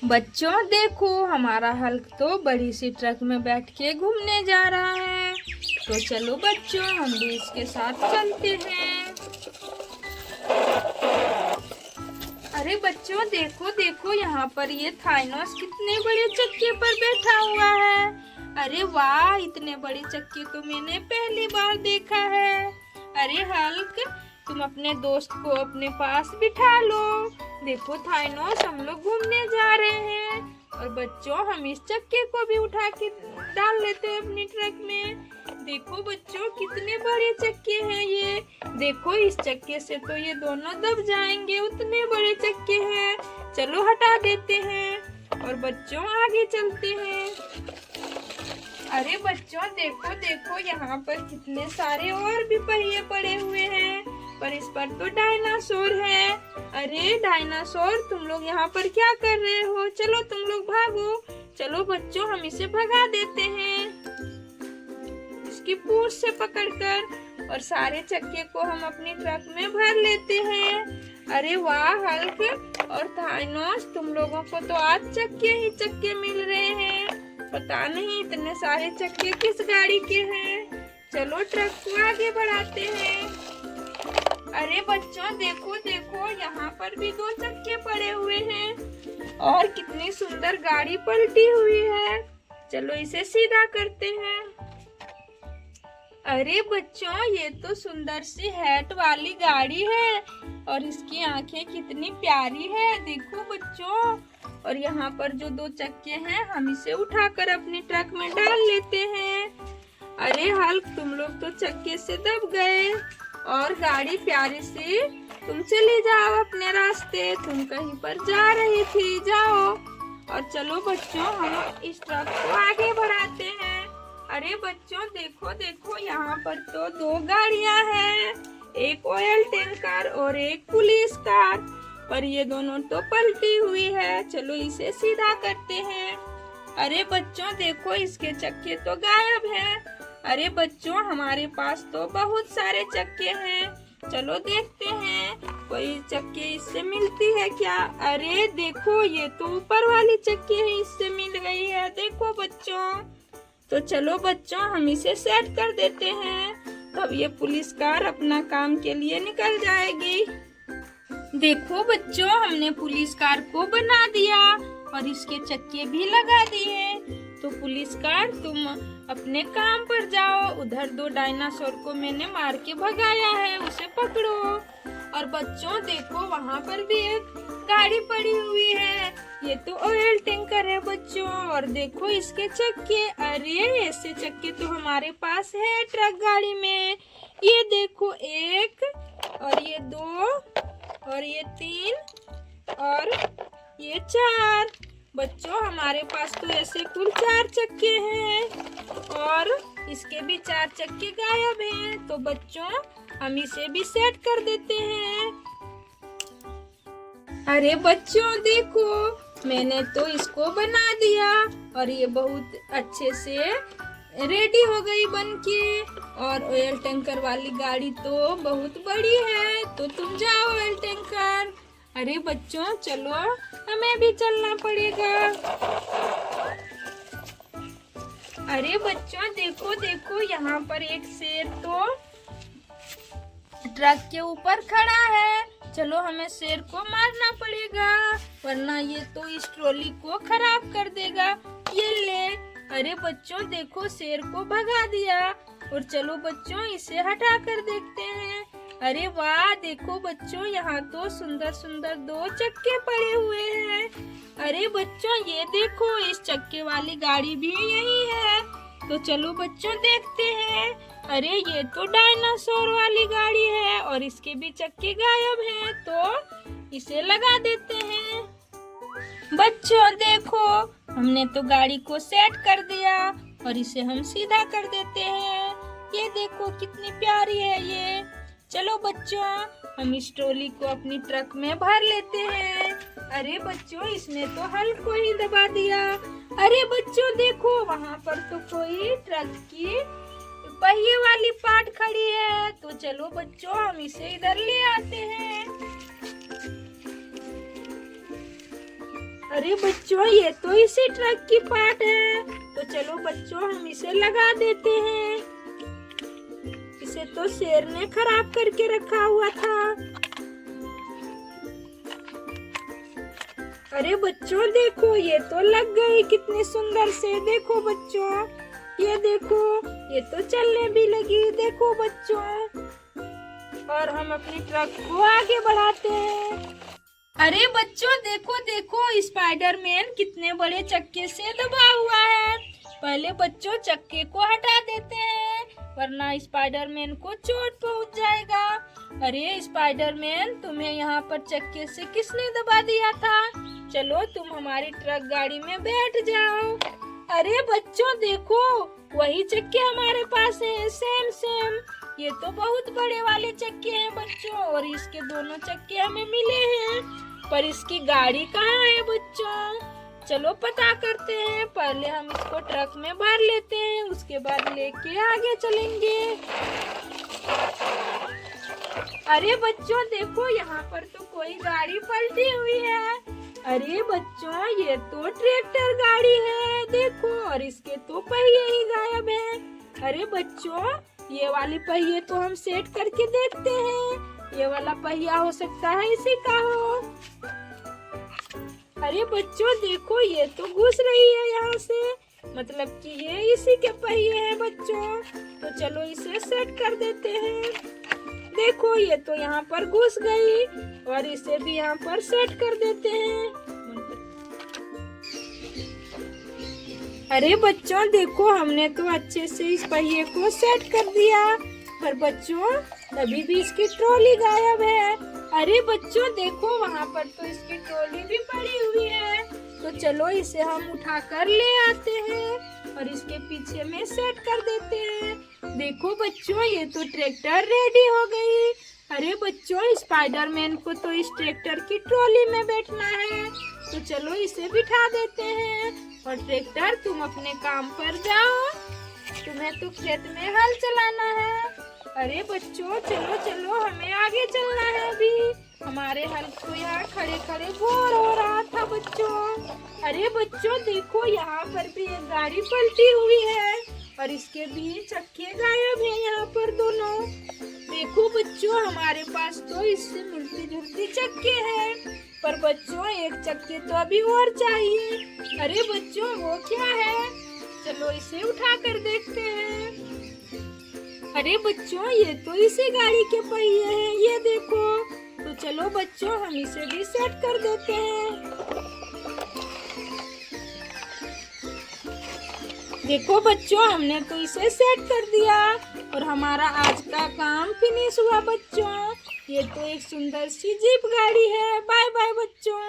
बच्चों देखो, हमारा हल्क तो बड़ी सी ट्रक में बैठ के घूमने जा रहा है। तो चलो बच्चों, हम भी इसके साथ चलते हैं। अरे बच्चों देखो देखो, यहाँ पर ये थाइनोस कितने बड़े चक्के पर बैठा हुआ है। अरे वाह, इतने बड़े चक्के तो मैंने पहली बार देखा है। अरे हल्क, तुम अपने दोस्त को अपने पास बिठा लो। देखो थाइनोस, हम लोग घूमने जा रहे हैं और बच्चों हम इस चक्के को भी उठा के डाल लेते हैं अपनी ट्रक में। देखो बच्चों, कितने बड़े चक्के हैं ये। देखो, इस चक्के से तो ये दोनों दब जाएंगे, उतने बड़े चक्के हैं। चलो हटा देते हैं और बच्चों आगे चलते हैं। अरे बच्चों देखो देखो, यहाँ पर कितने सारे और भी पहिए पड़े हुए हैं, पर इस पर तो डायनासोर है। अरे डायनासोर, तुम लोग यहाँ पर क्या कर रहे हो? चलो तुम लोग भागो। चलो बच्चों, हम इसे भगा देते हैं इसकी पूंछ से पकड़कर, और सारे चक्के को हम अपनी ट्रक में भर लेते हैं। अरे वाह हल्क और थाइनोस, तुम लोगों को तो आज चक्के ही चक्के मिल रहे हैं। पता नहीं इतने सारे चक्के किस गाड़ी के हैं। चलो ट्रक को आगे बढ़ाते हैं। अरे बच्चों देखो देखो, यहाँ पर भी दो चक्के पड़े हुए हैं और कितनी सुंदर गाड़ी पलटी हुई है। चलो इसे सीधा करते हैं। अरे बच्चों, ये तो सुंदर सी हैट वाली गाड़ी है और इसकी आंखें कितनी प्यारी है। देखो बच्चों, और यहाँ पर जो दो चक्के हैं, हम इसे उठाकर अपनी ट्रक में डाल लेते हैं। अरे हल्क, तुम लोग तो चक्के से दब गए और गाड़ी प्यारी सी, तुम चले जाओ अपने रास्ते। तुम कहीं पर जा रही थी, जाओ। और चलो बच्चों, हम इस ट्रक को आगे बढ़ाते हैं। अरे बच्चों देखो देखो, यहाँ पर तो दो गाड़ियां हैं, एक ऑयल टैंकर और एक पुलिस कार, पर ये दोनों तो पलटी हुई है। चलो इसे सीधा करते हैं। अरे बच्चों देखो, इसके चक्के तो गायब हैं। अरे बच्चों, हमारे पास तो बहुत सारे चक्के हैं। चलो देखते हैं कोई चक्के इससे मिलती है क्या। अरे देखो, ये तो ऊपर वाली चक्के है, इससे मिल गई है। देखो बच्चों, तो चलो बच्चों, हम इसे सेट कर देते हैं, तब ये पुलिस कार अपना काम के लिए निकल जाएगी। देखो बच्चों, हमने पुलिस कार को बना दिया और इसके चक्के भी लगा दिए। तो पुलिस कार, तुम अपने काम पर जाओ। उधर दो डायनासोर को मैंने मार के भगाया है, उसे पकड़ो। और बच्चों देखो, वहाँ पर भी एक गाड़ी पड़ी हुई है, ये तो ऑयल टैंकर है बच्चों। और देखो इसके चक्के, अरे ऐसे चक्के तो हमारे पास है ट्रक गाड़ी में। ये देखो, एक और ये दो और ये तीन और ये चार। बच्चों हमारे पास तो ऐसे कुल 4 चक्के हैं और इसके भी 4 चक्के गायब हैं। तो बच्चों हम इसे भी सेट कर देते हैं। अरे बच्चों देखो, मैंने तो इसको बना दिया और ये बहुत अच्छे से रेडी हो गई बनके। और ऑयल टैंकर वाली गाड़ी तो बहुत बड़ी है, तो तुम जाओ ऑयल टैंकर। अरे बच्चों चलो, हमें भी चलना पड़ेगा। अरे बच्चों देखो देखो, यहाँ पर एक शेर तो ट्रक के ऊपर खड़ा है। चलो हमें शेर को मारना पड़ेगा, वरना ये तो इस ट्रॉली को खराब कर देगा। ये ले। अरे बच्चों देखो, शेर को भगा दिया। और चलो बच्चों, इसे हटा कर देखते हैं। अरे वाह, देखो बच्चों, यहाँ तो सुंदर सुंदर 2 चक्के पड़े हुए हैं। अरे बच्चों ये देखो, इस चक्के वाली गाड़ी भी यही है। तो चलो बच्चों देखते हैं। अरे ये तो डायनासोर वाली गाड़ी है और इसके भी चक्के गायब हैं, तो इसे लगा देते हैं। बच्चों देखो, हमने तो गाड़ी को सेट कर दिया और इसे हम सीधा कर देते हैं। ये देखो कितनी प्यारी है ये। चलो बच्चों, हम इस ट्रॉली को अपनी ट्रक में भर लेते हैं। अरे बच्चों, इसने तो हल्क को ही दबा दिया। अरे बच्चों देखो, वहाँ पर तो कोई ट्रक की पहिए वाली पार्ट खड़ी है। तो चलो बच्चों, हम इसे इधर ले आते हैं। अरे बच्चों, ये तो इसी ट्रक की पार्ट है। तो चलो बच्चों, हम इसे लगा देते हैं। इसे तो शेर ने खराब करके रखा हुआ था। अरे बच्चों देखो, ये तो लग गई कितनी सुंदर से। देखो बच्चों, ये देखो, ये तो चलने भी लगी। देखो बच्चों, और हम अपनी ट्रक को आगे बढ़ाते हैं। अरे बच्चों देखो देखो, स्पाइडरमैन कितने बड़े चक्के से दबा हुआ है। पहले बच्चों चक्के को हटा देते हैं, वरना स्पाइडरमैन को चोट पहुंच जाएगा। अरे स्पाइडरमैन, तुम्हें यहाँ पर चक्के से किसने दबा दिया था? चलो तुम हमारी ट्रक गाड़ी में बैठ जाओ। अरे बच्चों देखो, वही चक्के हमारे पास हैं, सेम सेम। ये तो बहुत बड़े वाले चक्के हैं बच्चों, और इसके दोनों चक्के हमें मिले हैं, पर इसकी गाड़ी कहाँ है बच्चों? चलो पता करते हैं। पहले हम इसको ट्रक में भर लेते हैं, उसके बाद लेके आगे चलेंगे। अरे बच्चों देखो, यहाँ पर तो कोई गाड़ी पलटी हुई है। अरे बच्चों, ये तो ट्रैक्टर गाड़ी है देखो, और इसके तो पहिए ही गायब हैं। अरे बच्चों, ये वाली पहिए तो हम सेट करके देखते हैं। ये वाला पहिया हो सकता है इसी का हो। अरे बच्चों देखो, ये तो घुस रही है यहाँ से, मतलब कि ये इसी के पहिए हैं बच्चों। तो चलो इसे सेट कर देते हैं। देखो, ये तो यहाँ पर घुस गई, और इसे भी यहाँ पर सेट कर देते हैं। अरे बच्चों देखो, हमने तो अच्छे से इस पहिए को सेट कर दिया, पर बच्चों अभी भी इसकी ट्रॉली गायब है। अरे बच्चों देखो, वहाँ पर तो इसकी ट्रॉली भी पड़ी हुई है। तो चलो इसे हम उठा कर ले आते हैं, और इसके पीछे में सेट कर देते हैं। देखो बच्चों, ये तो ट्रैक्टर रेडी हो गई। अरे बच्चों, स्पाइडरमैन को तो इस ट्रैक्टर की ट्रॉली में बैठना है, तो चलो इसे बिठा देते हैं। और ट्रैक्टर, तुम अपने काम पर जाओ, तुम्हें तो खेत में हल चलाना है। अरे बच्चों चलो चलो, हमें आगे चलना है अभी। हमारे हल तो यहाँ खड़े खड़े बोर हो रहा था बच्चों। अरे बच्चों देखो, यहाँ पर भी एक गाड़ी पलटी हुई है, और इसके भी चक्के गायब हैं यहाँ पर दोनों। देखो बच्चों, हमारे पास तो इससे मिलती जुलती चक्के हैं, पर बच्चों एक चक्के तो अभी और चाहिए। अरे बच्चों, वो क्या है? चलो इसे उठा कर देखते हैं। अरे बच्चों, ये तो इसी गाड़ी के पहिए हैं, ये देखो। तो चलो बच्चों, हम इसे भी सेट कर देते हैं। देखो बच्चों, हमने तो इसे सेट कर दिया, और हमारा आज का काम फिनिश हुआ बच्चों। ये तो एक सुंदर सी जीप गाड़ी है। बाय बाय बच्चों।